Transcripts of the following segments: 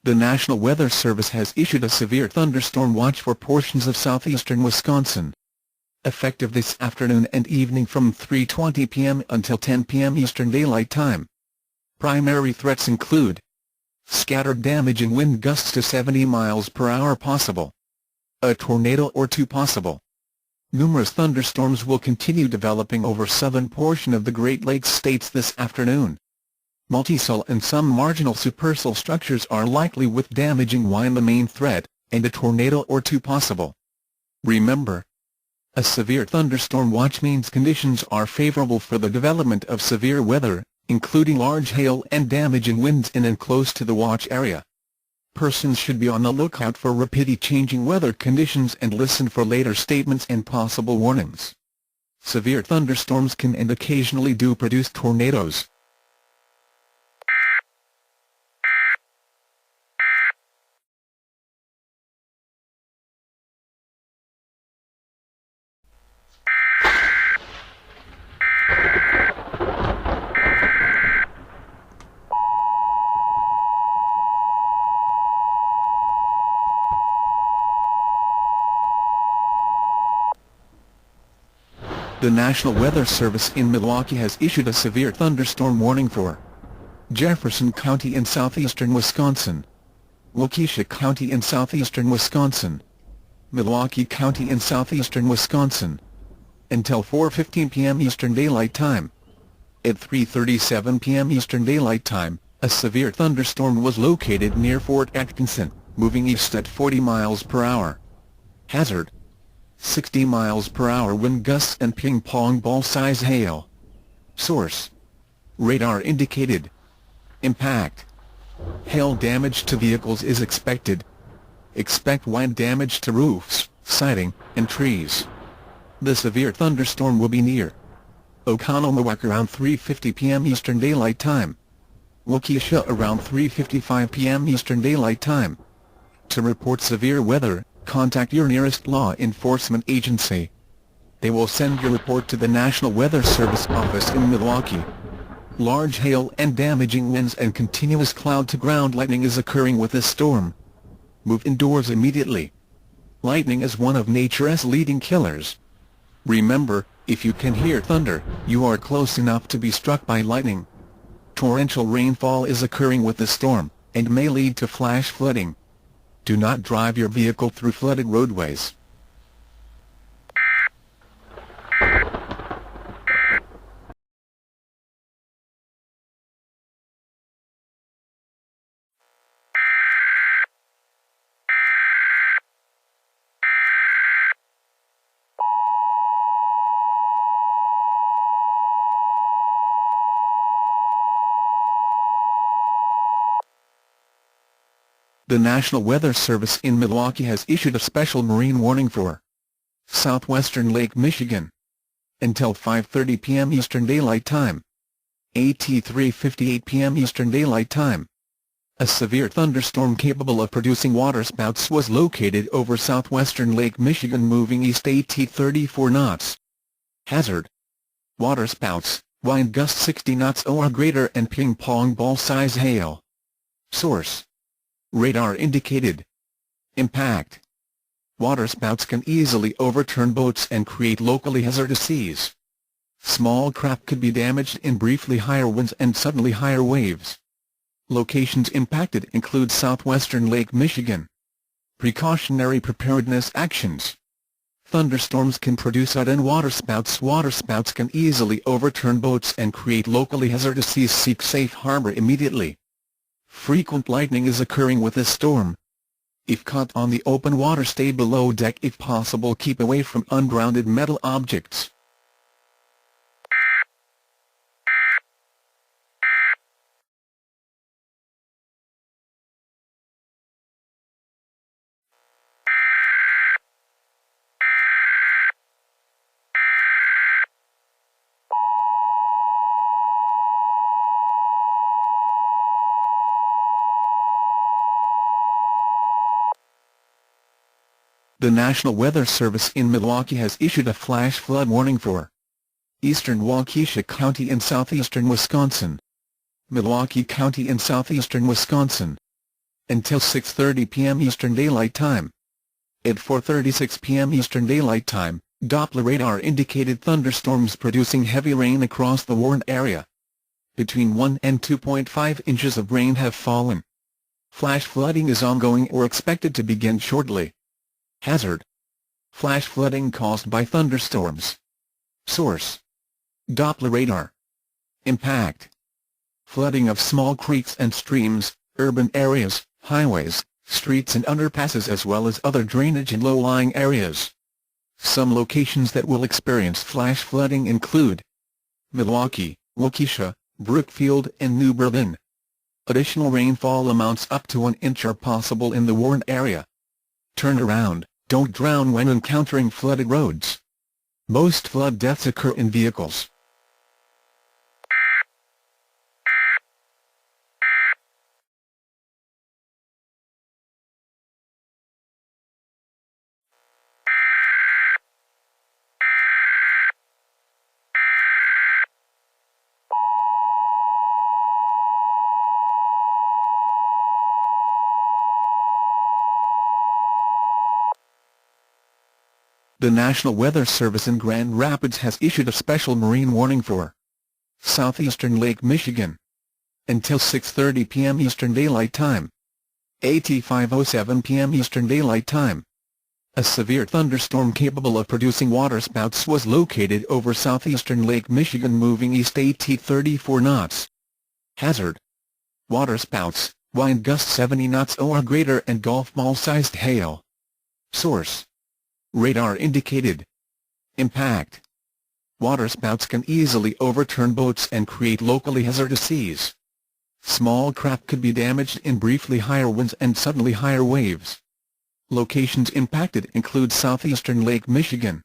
The National Weather Service has issued a severe thunderstorm watch for portions of southeastern Wisconsin. Effective this afternoon and evening from 3:20 p.m. until 10 p.m. Eastern Daylight Time. Primary threats include scattered damaging wind gusts to 70 miles per hour possible. A tornado or two possible. Numerous thunderstorms will continue developing over southern portion of the Great Lakes states this afternoon. Multicell and some marginal supercell structures are likely with damaging wind the main threat, and a tornado or two possible. Remember, a severe thunderstorm watch means conditions are favorable for the development of severe weather, including large hail and damaging winds in and close to the watch area. Persons should be on the lookout for rapidly changing weather conditions and listen for later statements and possible warnings. Severe thunderstorms can and occasionally do produce tornadoes. The National Weather Service in Milwaukee has issued a severe thunderstorm warning for Jefferson County in southeastern Wisconsin, Waukesha County in southeastern Wisconsin, Milwaukee County in southeastern Wisconsin, until 4:15 p.m. Eastern Daylight Time. At 3:37 p.m. Eastern Daylight Time, a severe thunderstorm was located near Fort Atkinson, moving east at 40 miles per hour. Hazard: 60 miles per hour wind gusts and ping-pong ball-size hail. Source: radar indicated. Impact: hail damage to vehicles is expected. Expect wind damage to roofs, siding, and trees. The severe thunderstorm will be near Oconomowoc around 3:50 p.m. Eastern Daylight Time. Waukesha around 3:55 p.m. Eastern Daylight Time. To report severe weather, contact your nearest law enforcement agency. They will send your report to the National Weather Service office in Milwaukee. Large hail and damaging winds and continuous cloud-to-ground lightning is occurring with this storm. Move indoors immediately. Lightning is one of nature's leading killers. Remember, if you can hear thunder, you are close enough to be struck by lightning. Torrential rainfall is occurring with the storm, and may lead to flash flooding. Do not drive your vehicle through flooded roadways. The National Weather Service in Milwaukee has issued a special marine warning for southwestern Lake Michigan until 5:30 p.m. Eastern Daylight Time. At 3:58 p.m. Eastern Daylight Time. A severe thunderstorm capable of producing waterspouts was located over southwestern Lake Michigan moving east at 34 knots. Hazard: waterspouts, wind gusts 60 knots or greater and ping-pong ball-size hail. Source: radar indicated. Impact: waterspouts can easily overturn boats and create locally hazardous seas. Small craft could be damaged in briefly higher winds and suddenly higher waves. Locations impacted include southwestern Lake Michigan. Precautionary preparedness actions: thunderstorms can produce sudden waterspouts. Waterspouts can easily overturn boats and create locally hazardous seas. Seek safe harbor immediately. Frequent lightning is occurring with this storm. If caught on the open water, stay below deck. If possible, keep away from ungrounded metal objects. The National Weather Service in Milwaukee has issued a flash flood warning for eastern Waukesha County in southeastern Wisconsin, Milwaukee County in southeastern Wisconsin, until 6:30 p.m. Eastern Daylight Time. At 4:36 p.m. Eastern Daylight Time, Doppler radar indicated thunderstorms producing heavy rain across the warned area. Between 1 and 2.5 inches of rain have fallen. Flash flooding is ongoing or expected to begin shortly. Hazard: flash flooding caused by thunderstorms. Source: Doppler radar. Impact: flooding of small creeks and streams, urban areas, highways, streets and underpasses, as well as other drainage in low-lying areas. Some locations that will experience flash flooding include Milwaukee, Waukesha, Brookfield and New Berlin. Additional rainfall amounts up to 1 inch are possible in the warned area. Turn around, don't drown when encountering flooded roads. Most flood deaths occur in vehicles. The National Weather Service in Grand Rapids has issued a special marine warning for southeastern Lake Michigan until 6:30 p.m. Eastern Daylight Time. At 5:07 p.m. Eastern Daylight Time, a severe thunderstorm capable of producing waterspouts was located over southeastern Lake Michigan, moving east at 34 knots. Hazard: waterspouts, wind gusts 70 knots or greater and golf ball-sized hail. Source: radar indicated. Impact: waterspouts can easily overturn boats and create locally hazardous seas. Small craft could be damaged in briefly higher winds and suddenly higher waves. Locations impacted include southeastern Lake Michigan.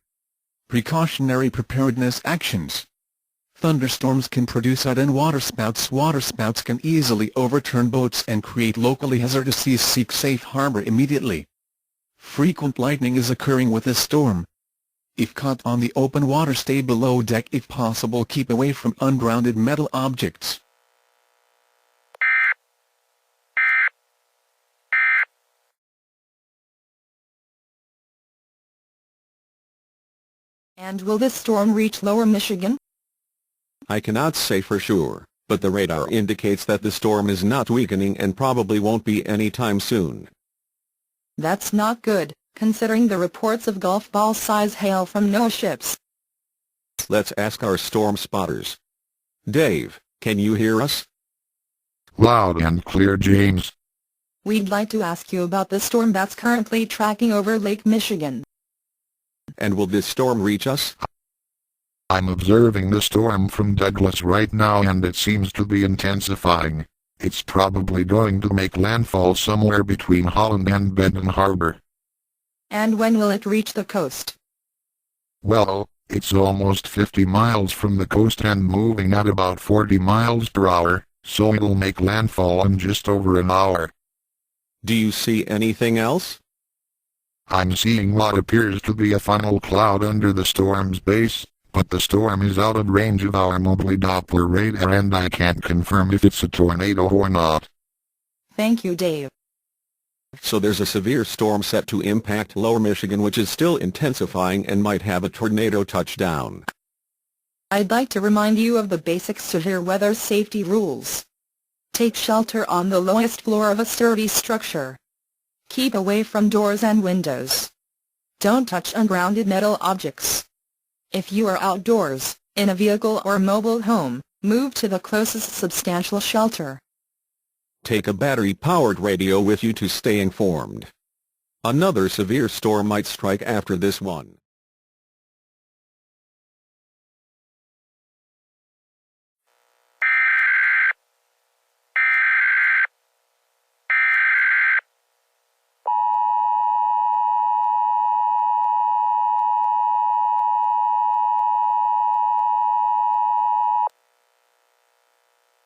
Precautionary preparedness actions: thunderstorms can produce sudden waterspouts. Waterspouts can easily overturn boats and create locally hazardous seas. Seek safe harbor immediately. Frequent lightning is occurring with this storm. If caught on the open water, stay below deck. If possible, keep away from ungrounded metal objects. And will this storm reach lower Michigan? I cannot say for sure, but the radar indicates that the storm is not weakening and probably won't be anytime soon. That's not good, considering the reports of golf ball-size hail from no ships. Let's ask our storm spotters. Dave, can you hear us? Loud and clear, James. We'd like to ask you about the storm that's currently tracking over Lake Michigan. And will this storm reach us? I'm observing the storm from Douglas right now and it seems to be intensifying. It's probably going to make landfall somewhere between Holland and Benton Harbor. And when will it reach the coast? Well, it's almost 50 miles from the coast and moving at about 40 miles per hour, so it'll make landfall in just over an hour. Do you see anything else? I'm seeing what appears to be a funnel cloud under the storm's base, but the storm is out of range of our mobile Doppler radar and I can't confirm if it's a tornado or not. Thank you, Dave. So there's a severe storm set to impact lower Michigan, which is still intensifying and might have a tornado touchdown. I'd like to remind you of the basic severe weather safety rules. Take shelter on the lowest floor of a sturdy structure. Keep away from doors and windows. Don't touch ungrounded metal objects. If you are outdoors, in a vehicle or mobile home, move to the closest substantial shelter. Take a battery-powered radio with you to stay informed. Another severe storm might strike after this one.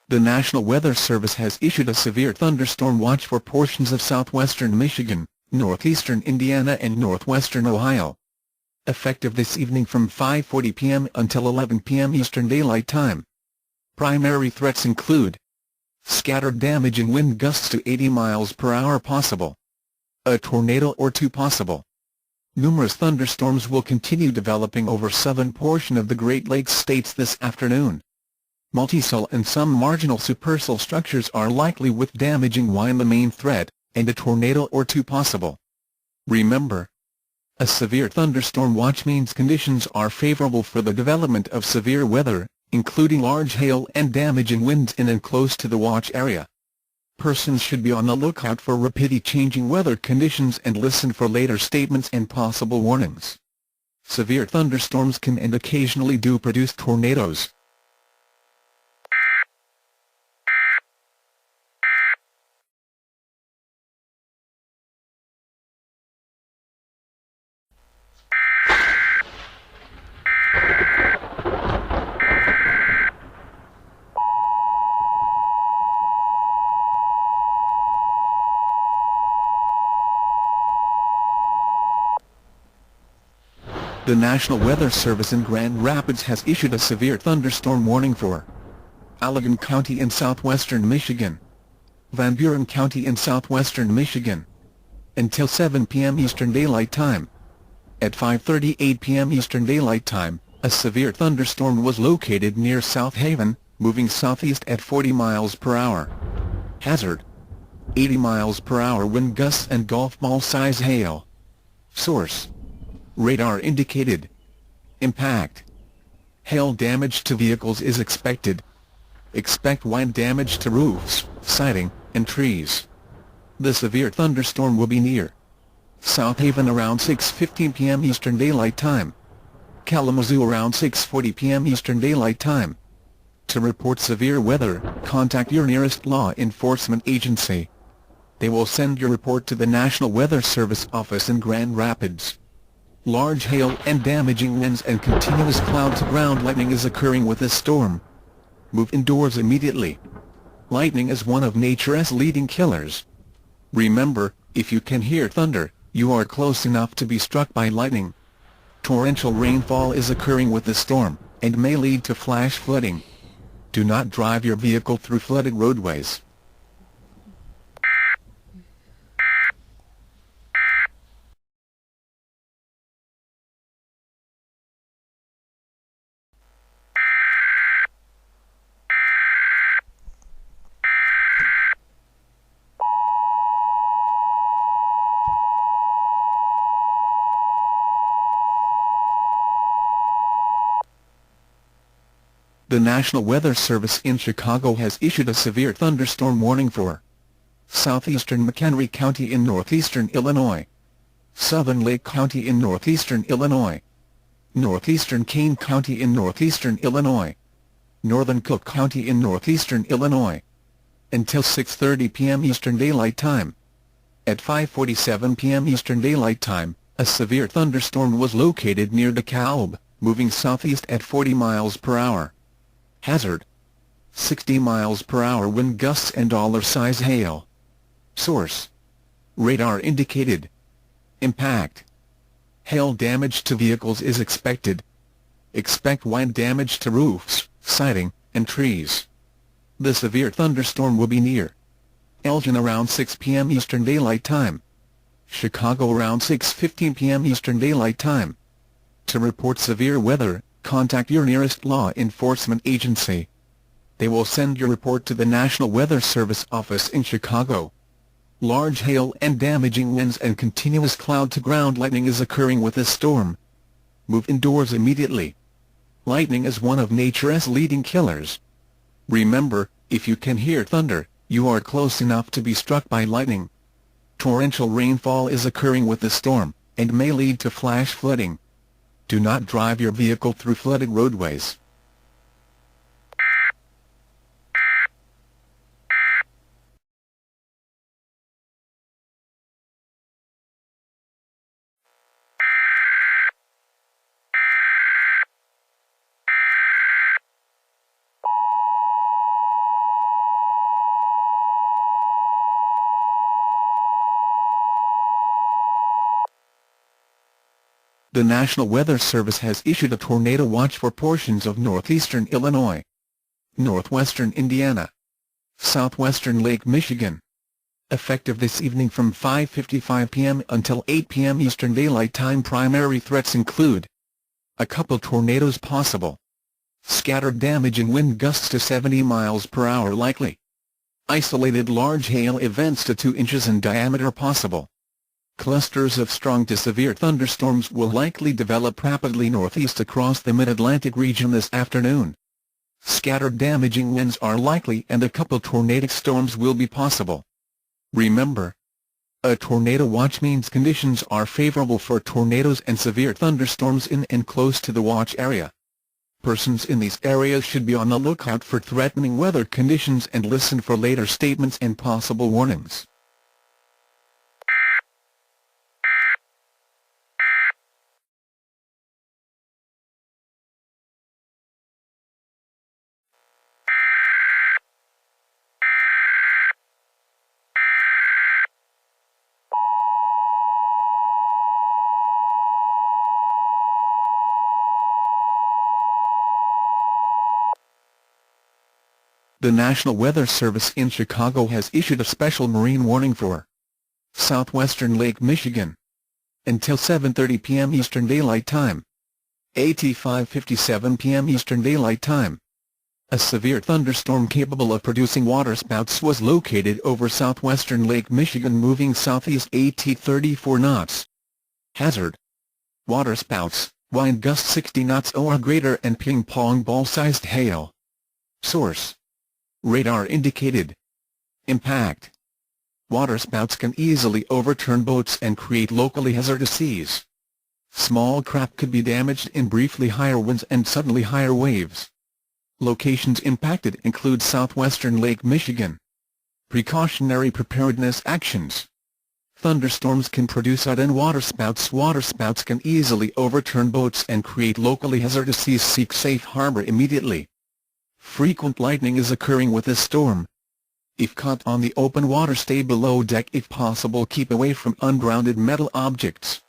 The National Weather Service has issued a severe thunderstorm watch for portions of southwestern Michigan, northeastern Indiana and northwestern Ohio. Effective this evening from 5:40 p.m. until 11 p.m. Eastern Daylight Time. Primary threats include Scattered damaging wind gusts to 80 miles per hour possible. A tornado or two possible. Numerous thunderstorms will continue developing over southern portion of the Great Lakes states this afternoon. Multicell and some marginal supercell structures are likely with damaging wind the main threat, and a tornado or two possible. Remember, a severe thunderstorm watch means conditions are favorable for the development of severe weather, including large hail and damaging winds in and close to the watch area. Persons should be on the lookout for rapidly changing weather conditions and listen for later statements and possible warnings. Severe thunderstorms can and occasionally do produce tornadoes. The National Weather Service in Grand Rapids has issued a severe thunderstorm warning for Allegan County in southwestern Michigan, Van Buren County in southwestern Michigan, until 7 p.m. Eastern Daylight Time. At 5:38 p.m. Eastern Daylight Time, a severe thunderstorm was located near South Haven, moving southeast at 40 miles per hour. Hazard: 80 miles per hour wind gusts and golf ball size hail. Source: radar indicated. Impact: hail damage to vehicles is expected. Expect wind damage to roofs, siding, and trees. The severe thunderstorm will be near South Haven around 6:15 p.m. Eastern Daylight Time. Kalamazoo around 6:40 p.m. Eastern Daylight Time. To report severe weather, contact your nearest law enforcement agency. They will send your report to the National Weather Service office in Grand Rapids. Large hail and damaging winds and continuous cloud-to-ground lightning is occurring with this storm. Move indoors immediately. Lightning is one of nature's leading killers. Remember, if you can hear thunder, you are close enough to be struck by lightning. Torrential rainfall is occurring with the storm, and may lead to flash flooding. Do not drive your vehicle through flooded roadways. The National Weather Service in Chicago has issued a severe thunderstorm warning for southeastern McHenry County in northeastern Illinois, southern Lake County in northeastern Illinois, northeastern Kane County in northeastern Illinois, northern Cook County in northeastern Illinois, until 6:30 p.m. Eastern Daylight Time. At 5:47 p.m. Eastern Daylight Time, a severe thunderstorm was located near DeKalb, moving southeast at 40 miles per hour. Hazard: 60 miles per hour wind gusts and dollar-size hail. Source: radar indicated. Impact: hail damage to vehicles is expected. Expect wind damage to roofs, siding, and trees. The severe thunderstorm will be near Elgin around 6 p.m. Eastern Daylight Time. Chicago around 6:15 p.m. Eastern Daylight Time. To report severe weather, contact your nearest law enforcement agency. They will send your report to the National Weather Service office in Chicago. Large hail and damaging winds and continuous cloud-to-ground lightning is occurring with this storm. Move indoors immediately. Lightning is one of nature's leading killers. Remember, if you can hear thunder, you are close enough to be struck by lightning. Torrential rainfall is occurring with the storm, and may lead to flash flooding. Do not drive your vehicle through flooded roadways. The National Weather Service has issued a tornado watch for portions of northeastern Illinois, northwestern Indiana, Southwestern Lake Michigan. Effective this evening from 5:55 p.m. until 8 p.m. Eastern Daylight Time. Primary threats include a couple tornadoes possible. Scattered damaging wind gusts to 70 miles per hour likely. Isolated large hail events to 2 inches in diameter possible. Clusters of strong to severe thunderstorms will likely develop rapidly northeast across the mid-Atlantic region this afternoon. Scattered damaging winds are likely and a couple tornadic storms will be possible. Remember, a tornado watch means conditions are favorable for tornadoes and severe thunderstorms in and close to the watch area. Persons in these areas should be on the lookout for threatening weather conditions and listen for later statements and possible warnings. The National Weather Service in Chicago has issued a special marine warning for southwestern Lake Michigan until 7:30 p.m. Eastern Daylight Time. At 5:57 p.m. Eastern Daylight Time. A severe thunderstorm capable of producing waterspouts was located over southwestern Lake Michigan moving southeast at 34 knots. Hazard: waterspouts, wind gusts 60 knots or greater and ping-pong ball-sized hail. Source: radar indicated. Impact: waterspouts can easily overturn boats and create locally hazardous seas. Small craft could be damaged in briefly higher winds and suddenly higher waves. Locations impacted include southwestern Lake Michigan. Precautionary preparedness actions: thunderstorms can produce sudden waterspouts. Waterspouts can easily overturn boats and create locally hazardous seas. Seek safe harbor immediately. Frequent lightning is occurring with this storm. If caught on the open water, stay below deck. If possible, keep away from ungrounded metal objects.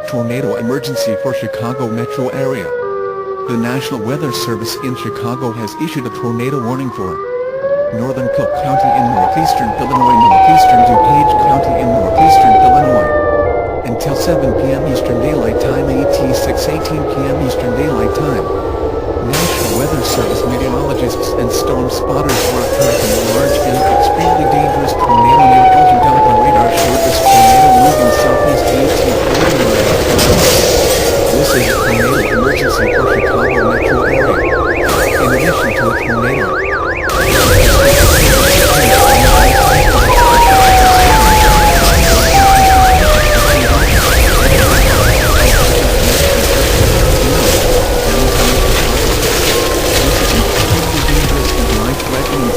Tornado emergency for Chicago metro area. The National Weather Service in Chicago has issued a tornado warning for northern Cook County in northeastern Illinois, northeastern DuPage County in northeastern Illinois, until 7 p.m. Eastern Daylight Time. At 6:18 p.m. Eastern Daylight Time. National Weather Service meteorologists and storm spotters were tracking a large and extremely dangerous tornado near Elgin. The radar showed this tornado moving southeast at 40 miles. This is a tornado emergency for Chicago metro area. In addition to the tornado,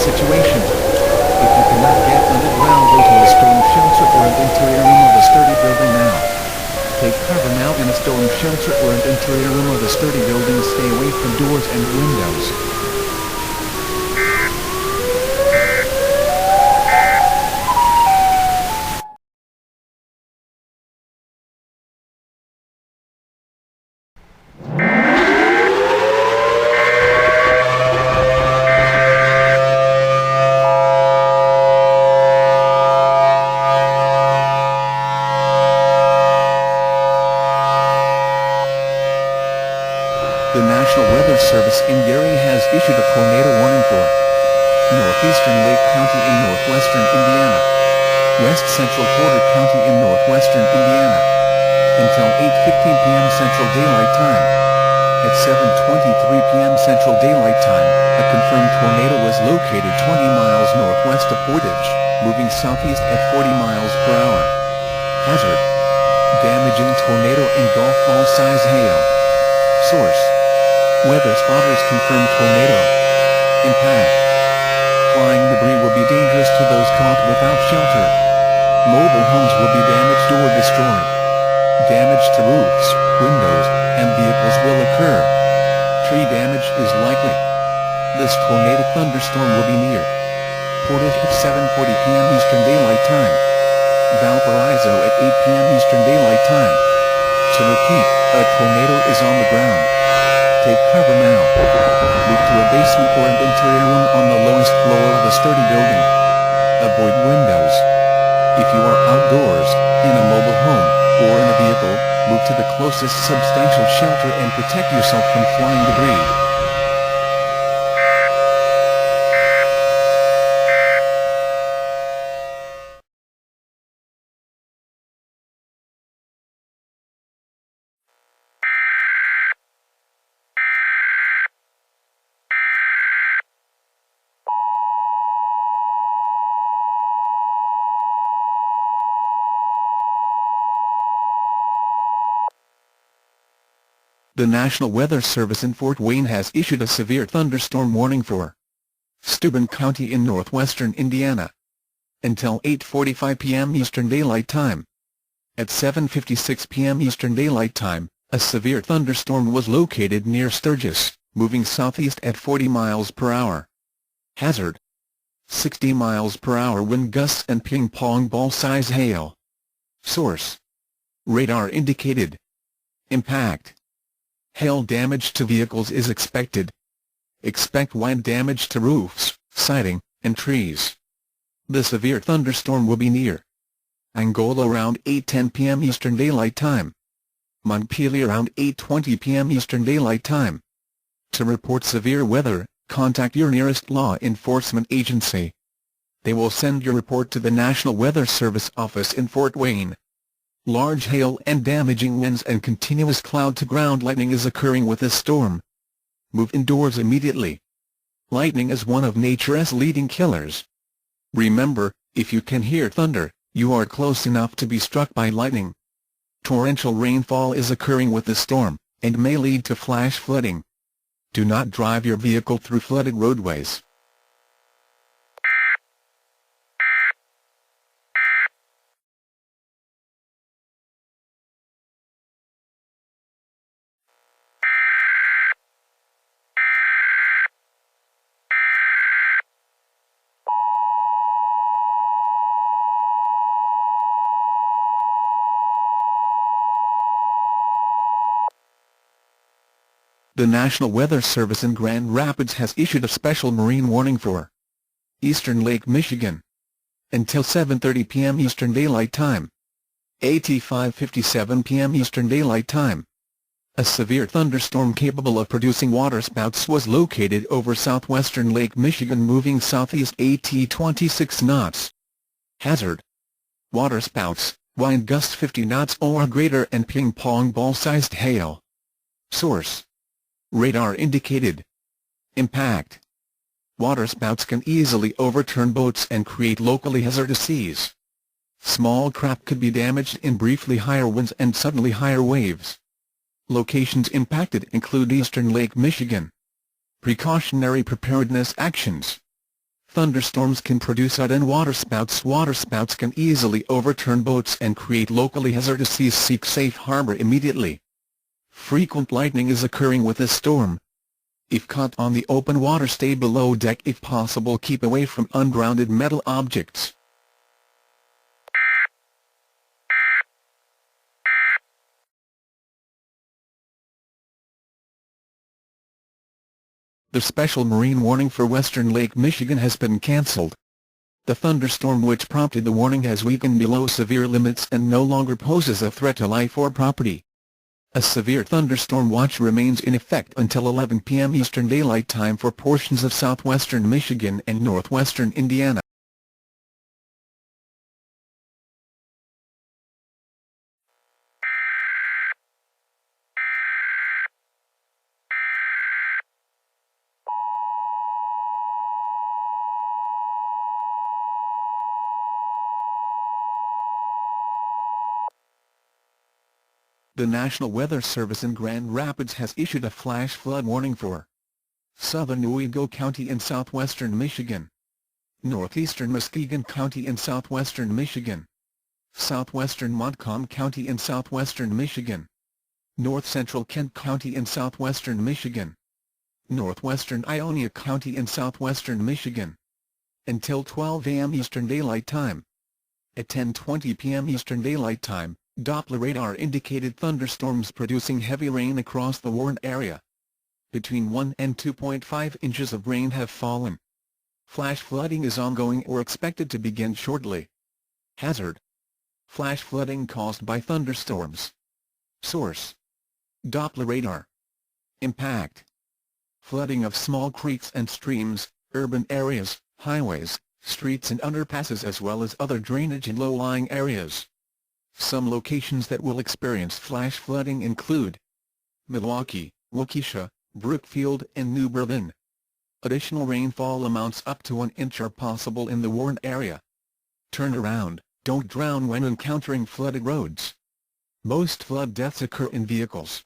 situation. If you cannot get underground, go to a storm shelter or an interior room of a sturdy building now. Take cover now in a storm shelter or an interior room of a sturdy building. Stay away from doors and windows. The National Weather Service in Gary has issued a tornado warning for northeastern Lake County in northwestern Indiana, west central Porter County in northwestern Indiana, until 8:15 p.m. Central Daylight Time. At 7:23 p.m. Central Daylight Time, a confirmed tornado was located 20 miles northwest of Portage, moving southeast at 40 miles per hour. Hazard: damaging tornado and golf ball size hail. Source: weather spotters confirm tornado. Impact: flying debris will be dangerous to those caught without shelter. Mobile homes will be damaged or destroyed. Damage to roofs, windows, and vehicles will occur. Tree damage is likely. This tornadic thunderstorm will be near Portage at 7:40 p.m. Eastern Daylight Time. Valparaiso at 8 p.m. Eastern Daylight Time. To repeat, a tornado is on the ground. Take cover now. Move to a basement or an interior room on the lowest floor of a sturdy building. Avoid windows. If you are outdoors, in a mobile home, or in a vehicle, move to the closest substantial shelter and protect yourself from flying debris. The National Weather Service in Fort Wayne has issued a severe thunderstorm warning for Steuben County in northwestern Indiana until 8:45 p.m. Eastern Daylight Time. At 7:56 p.m. Eastern Daylight Time, a severe thunderstorm was located near Sturgis, moving southeast at 40 miles per hour. Hazard: 60 miles per hour wind gusts and ping-pong ball-size hail. Source: radar indicated. Impact: hail damage to vehicles is expected. Expect wind damage to roofs, siding, and trees. The severe thunderstorm will be near Angola around 8:10 p.m. Eastern Daylight Time. Montpelier around 8:20 p.m. Eastern Daylight Time. To report severe weather, contact your nearest law enforcement agency. They will send your report to the National Weather Service office in Fort Wayne. Large hail and damaging winds and continuous cloud-to-ground lightning is occurring with this storm. Move indoors immediately. Lightning is one of nature's leading killers. Remember, if you can hear thunder, you are close enough to be struck by lightning. Torrential rainfall is occurring with the storm, and may lead to flash flooding. Do not drive your vehicle through flooded roadways. The National Weather Service in Grand Rapids has issued a special marine warning for eastern Lake Michigan until 7:30 p.m. Eastern Daylight Time. At 5:57 p.m. Eastern Daylight Time. A severe thunderstorm capable of producing waterspouts was located over southwestern Lake Michigan moving southeast at 26 knots. Hazard: waterspouts, wind gusts 50 knots or greater and ping-pong ball-sized hail. Source: radar indicated. Impact: waterspouts can easily overturn boats and create locally hazardous seas. Small craft could be damaged in briefly higher winds and suddenly higher waves. Locations impacted include eastern Lake Michigan. Precautionary preparedness actions: thunderstorms can produce sudden waterspouts. Waterspouts can easily overturn boats and create locally hazardous seas. Seek safe harbor immediately. Frequent lightning is occurring with this storm. If caught on the open water, stay below deck. If possible, keep away from ungrounded metal objects. The special marine warning for western Lake Michigan has been cancelled. The thunderstorm which prompted the warning has weakened below severe limits and no longer poses a threat to life or property. A severe thunderstorm watch remains in effect until 11 p.m. Eastern Daylight Time for portions of southwestern Michigan and northwestern Indiana. The National Weather Service in Grand Rapids has issued a flash flood warning for southern Owego County in southwestern Michigan, northeastern Muskegon County in southwestern Michigan, Southwestern Montcalm County in southwestern Michigan. North Central Kent County in southwestern Michigan. Northwestern Ionia County in southwestern Michigan. Until 12 a.m. Eastern Daylight Time. At 10:20 p.m. Eastern Daylight Time, Doppler radar indicated thunderstorms producing heavy rain across the warned area. Between 1 and 2.5 inches of rain have fallen. Flash flooding is ongoing or expected to begin shortly. Hazard: flash flooding caused by thunderstorms. Source: Doppler radar. Impact: flooding of small creeks and streams, urban areas, highways, streets and underpasses as well as other drainage in low-lying areas. Some locations that will experience flash flooding include Milwaukee, Waukesha, Brookfield and New Berlin. Additional rainfall amounts up to 1 inch are possible in the warned area. Turn around, don't drown when encountering flooded roads. Most flood deaths occur in vehicles.